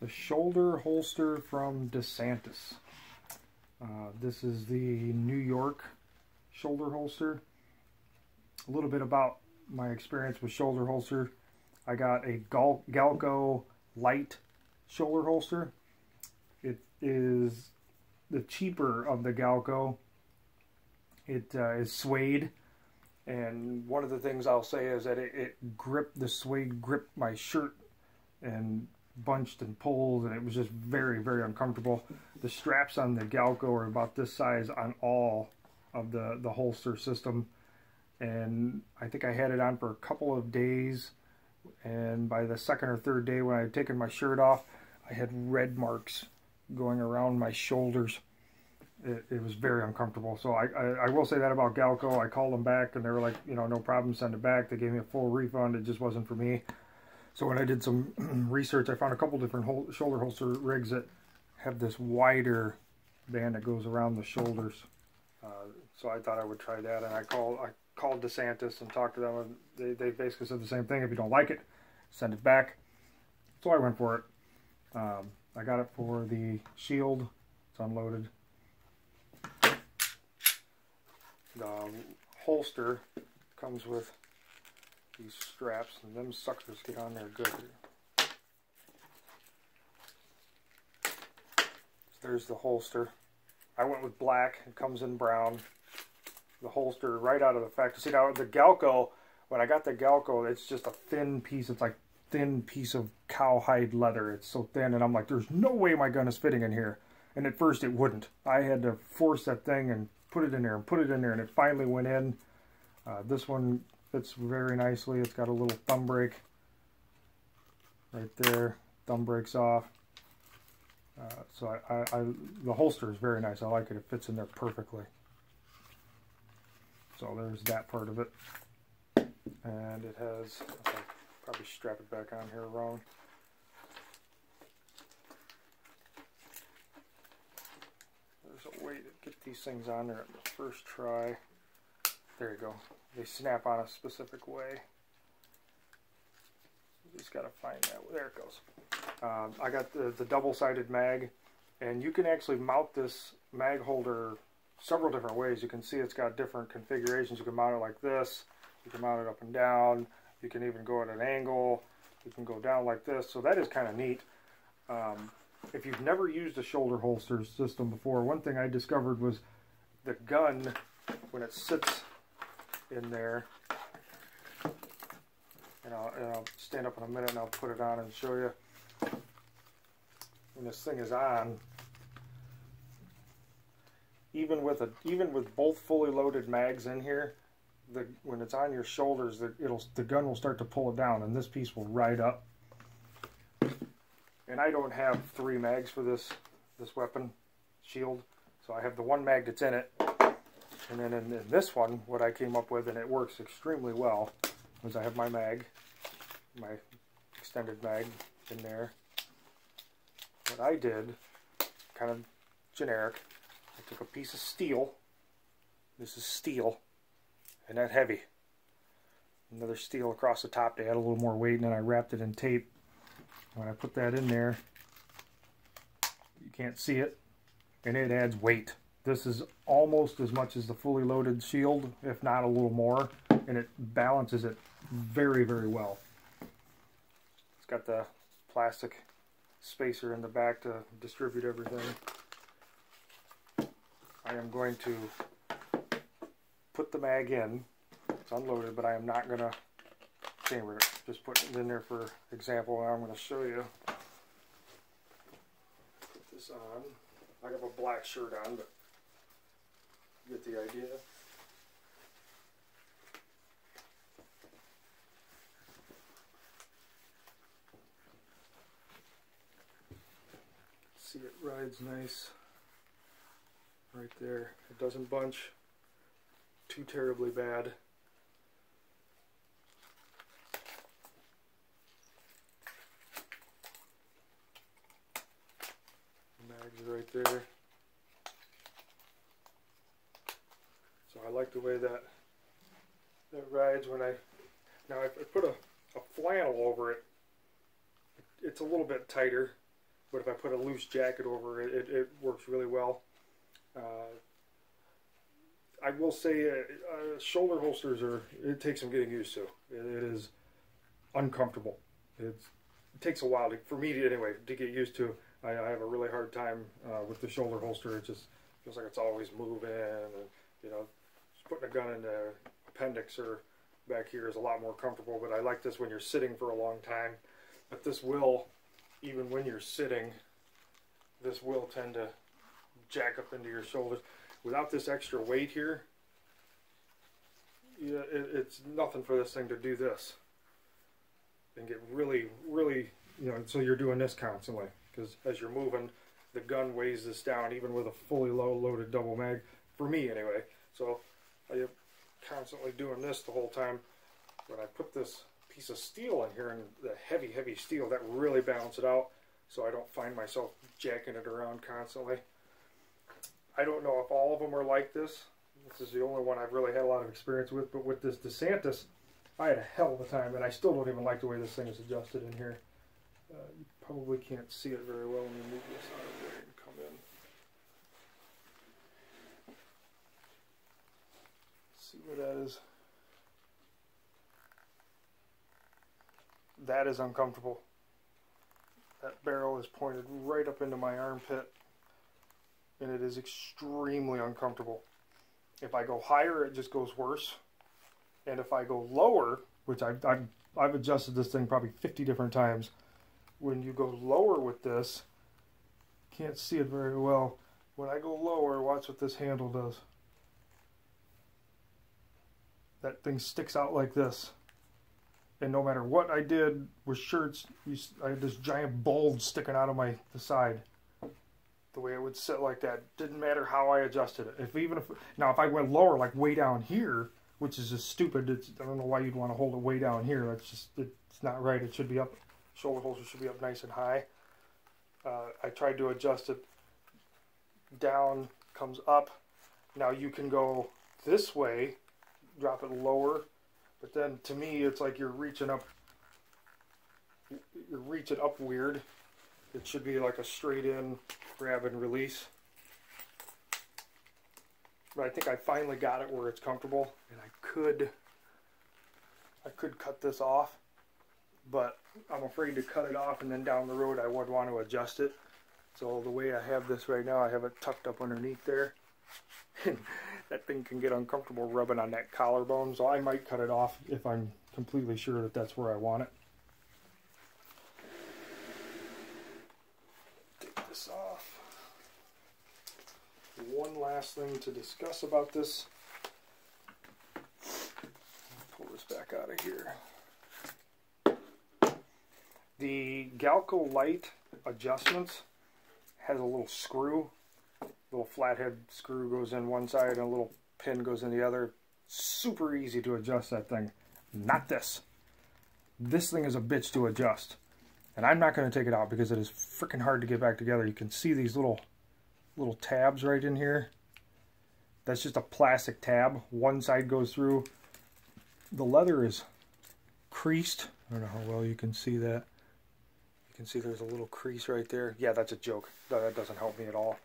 the shoulder holster from Desantis. This is the New York shoulder holster. A little bit about my experience with shoulder holster. I got a Galco light shoulder holster. It is the cheaper of the Galco. It is suede, and one of the things I'll say is that the suede gripped my shirt and bunched and pulled, and it was just very, very uncomfortable. The straps on the Galco are about this size on all of the holster system, and I think I had it on for a couple of days, and by the second or third day when I had taken my shirt off, I had red marks going around my shoulders. It was very uncomfortable. So I will say that about Galco. I called them back and they were like, you know, no problem, send it back. They gave me a full refund. It just wasn't for me. So when I did some research, I found a couple different shoulder holster rigs that have this wider band that goes around the shoulders. So I thought I would try that, and I called Desantis and talked to them, and they basically said the same thing. If you don't like it, send it back. So I went for it. I got it for the shield. It's unloaded. The holster comes with these straps, and them suckers get on there good. So there's the holster. I went with black. It comes in brown. The holster right out of the factory. See, now the Galco, when I got the Galco, it's just a thin piece. It's like thin piece of cowhide leather. It's so thin, and I'm like, there's no way my gun is fitting in here. And at first it wouldn't. I had to force that thing and put it in there and put it in there, and it finally went in. This one fits very nicely. It's got a little thumb brake right there. Thumb brake's off. So the holster is very nice. I like it. It fits in there perfectly. So there's that part of it. And it has, I'll probably strap it back on here wrong. There's a way to get these things on there at the first try. There you go. They snap on a specific way. You just got to find that. There it goes. I got the double-sided mag, and you can actually mount this mag holder several different ways. You can see it's got different configurations. You can mount it like this. You can mount it up and down. You can even go at an angle. You can go down like this. So that is kind of neat. If you've never used a shoulder holster system before, one thing I discovered was the gun, when it sits in there, and I'll stand up in a minute and I'll put it on and show you. When this thing is on, even with both fully loaded mags in here, when it's on your shoulders, the gun will start to pull it down, and this piece will ride up. And I don't have 3 mags for this weapon shield, so I have the 1 mag that's in it. And then in this one, what I came up with, and it works extremely well, is I have my mag, my extended mag in there. What I did, kind of generic, I took a piece of steel. This is steel, and that heavy. Another steel across the top to add a little more weight, and then I wrapped it in tape. When I put that in there, you can't see it, and it adds weight. This is almost as much as the fully loaded shield, if not a little more, and it balances it very, very well. It's got the plastic spacer in the back to distribute everything. I am going to put the mag in. It's unloaded, but I am not going to chamber it. Just put it in there for example, and I'm going to show you. Put this on. I have a black shirt on, but you get the idea. See, it rides nice right there. It doesn't bunch too terribly bad. Mags are right there. So I like the way that rides when now I put a flannel over it. It's a little bit tighter. but if I put a loose jacket over it, it works really well. I will say shoulder holsters it takes some getting used to. It is uncomfortable. It takes a while, for me anyway, to get used to. I have a really hard time with the shoulder holster. It just feels like it's always moving, and just putting a gun in the appendix or back here is a lot more comfortable. But I like this when you're sitting for a long time. But this will, even when you're sitting, this will tend to jack up into your shoulders. Without this extra weight here, yeah, it's nothing for this thing to do this and get really, really, so you're doing this constantly, because as you're moving, the gun weighs this down, even with a fully loaded double mag, for me anyway. So I'm constantly doing this the whole time. When I put this piece of steel in here, and the heavy, heavy steel, that really balances it out, so I don't find myself jacking it around constantly. I don't know if all of them are like this. This is the only one I've really had a lot of experience with, but with this Desantis, I had a hell of a time, and I still don't even like the way this thing is adjusted in here. You probably can't see it very well. Let me move this out of the way and come in. Let's see what that is. That is uncomfortable. That barrel is pointed right up into my armpit, and it is extremely uncomfortable. If I go higher, it just goes worse. And if I go lower, which I've adjusted this thing probably 50 different times, when you go lower with this, can't see it very well. When I go lower, watch what this handle does. That thing sticks out like this. And no matter what I did with shirts, I had this giant bulge sticking out of the side. The way it would sit like that, didn't matter how I adjusted it. Now if I went lower, like way down here, which is just stupid. I don't know why you'd want to hold it way down here. That's just, it's not right. It should be up. Shoulder holster should be up nice and high. I tried to adjust it down, comes up. Now you can go this way, drop it lower, but then to me it's like you're reaching up. You're reaching up weird. It should be like a straight in grab and release. But I think I finally got it where it's comfortable, and I could cut this off, but I'm afraid to cut it off and then down the road I would want to adjust it. So the way I have this right now, I have it tucked up underneath there. That thing can get uncomfortable rubbing on that collarbone, so I might cut it off if I'm completely sure that that's where I want it. Take this off. One last thing to discuss about this. Pull this back out of here. The Galco Light adjustments has a little screw. Little flathead screw goes in one side and a little pin goes in the other. Super easy to adjust that thing. Not this. This thing is a bitch to adjust. And I'm not going to take it out because it is freaking hard to get back together. You can see these little tabs right in here. That's just a plastic tab. One side goes through. The leather is creased. I don't know how well you can see that. You can see there's a little crease right there. Yeah, that's a joke. That doesn't help me at all.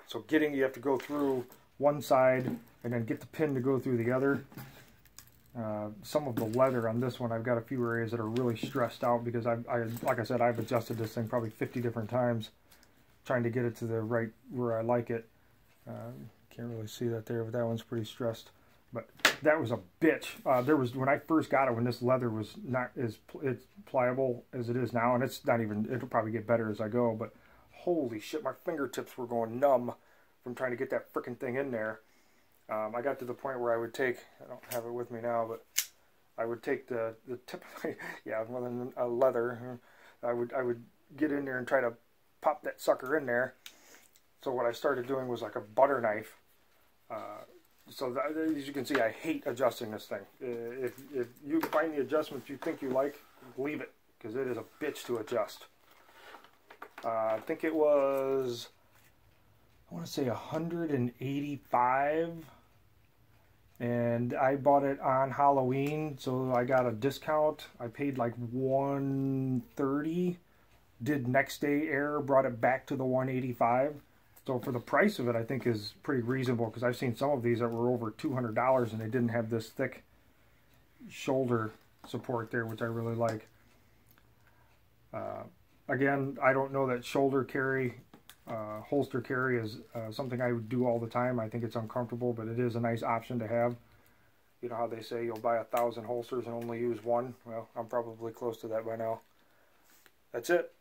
So you have to go through one side and then get the pin to go through the other. Some of the leather on this one, I've got a few areas that are really stressed out because like I said, I've adjusted this thing probably 50 different times trying to get it to the right where I like it. Can't really see that there, but that one's pretty stressed. But that was a bitch. When I first got it, when this leather was not as pliable as it is now, and it's not even, it'll probably get better as I go, but holy shit, my fingertips were going numb from trying to get that frickin' thing in there. I got to the point where I would take, I don't have it with me now, but I would take the tip, yeah, more than a leather, I would get in there and try to pop that sucker in there. So what I started doing was like a butter knife. So that, as you can see, I hate adjusting this thing. If you find the adjustments you think you like, leave it, because it is a bitch to adjust. I think it was, I want to say 185, and I bought it on Halloween, so I got a discount. I paid like $130, did next day air, brought it back to the 185. So for the price of it, I think is pretty reasonable, because I've seen some of these that were over $200 and they didn't have this thick shoulder support there, which I really like. Again, I don't know that shoulder carry, holster carry is something I would do all the time. I think it's uncomfortable, but it is a nice option to have. You know how they say you'll buy 1,000 holsters and only use one? Well, I'm probably close to that by now. That's it.